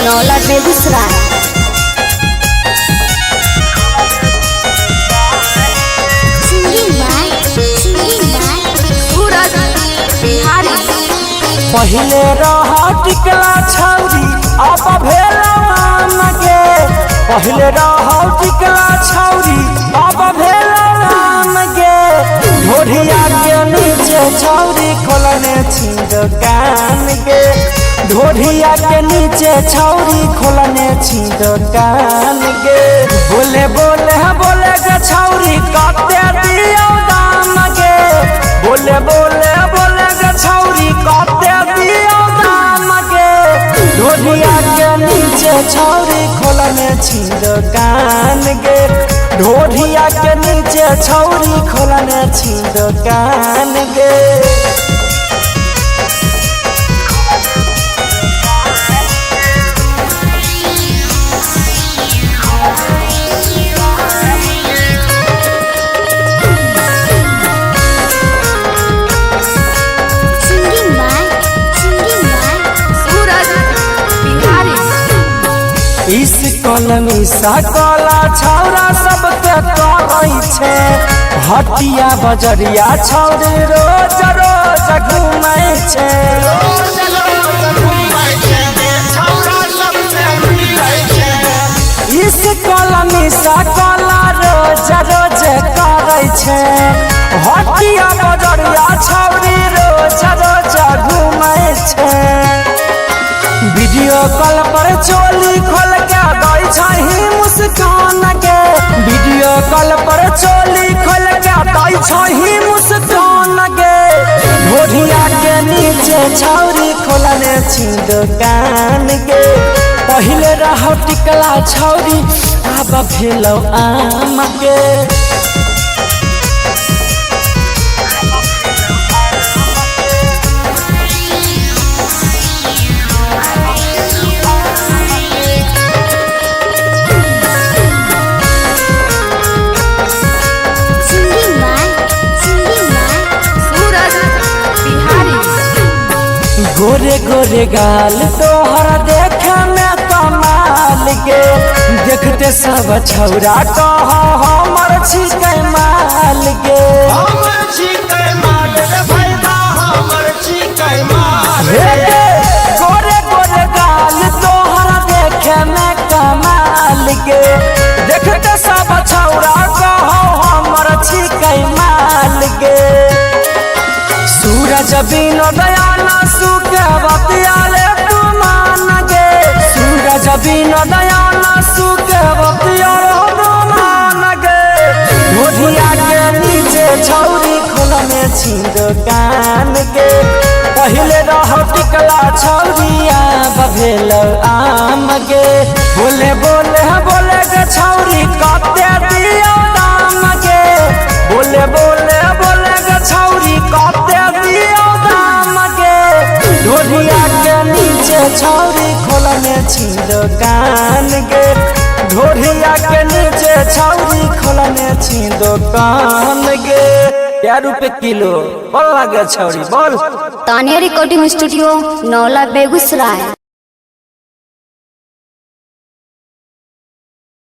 नौला बेगूसराय। पहिले रह टिकला छौरी अब भेलवान गे। पहिले रह टिकला छौरी अब भेलवान गे। ढोढ़िया के नीचे छौरी खोलने छी दुकान गे। ढोढ़िया के नीचे छौरी खोलने छी दुकान गे। बोले बोले बोले गे छौरी कते दियो दाम गे। बोले बोले बोले गे छौरी कते दियो दाम गे। ढोढ़िया के नीचे छौरी खोलने छी दुकान गे। ढोढ़िया के नीचे छौरी खोलने छी दुकान गे। इस कलमी सकला छौरा सबके कहै छे। हटिया बजरिया छौरी रोज रोज घूमै छे। इस कलमी सकला रोज रोज करै छे। हटिया बजरिया छौरी रोज रोज घूमै छे। वीडियो कॉल पर चोली खोल के दै छही मुस्कान गे। वीडियो कॉल पर चोली खोल के दै छही मुस्कान गे। ढोढ़िया के नीचे छौरी खोलने छी दुकान गे। पहिले रह टिकला छौरी अब भेलौ आम गे। गोरे गोरे गाल तोहरा देखे में कमाल गे। देखते सब छौरा कह हमर छिकै माल गे। गोरे गोरे गाल तोहरा देखे में कमाल गे। देखते सब छौरा कह हमर छिकै माल गे। सूरज बिनो दयाना सुके बतियाले तू मान गे। सूरज बिनो दयाना सुके बतियाले तू मान गे। ढोढ़िया के नीचे छौरी खोलने छी दुकान गे। पहिले रह टिकला छौरी अब भेलौ आम गे। बोले बोले बोले गे छौरी कते दियो दाम गे। बोले बोले बोले गे छौरी कते दियो दाम गे। ढोढ़िया के नीचे छौरी खोलने छी दुकान गे। ढोढ़िया के नीचे छौरी खोलने छी दुकान गे। क्या रुपए किलो बोल लगे छौरी बोल। Tania recording studio नौला Begusarai.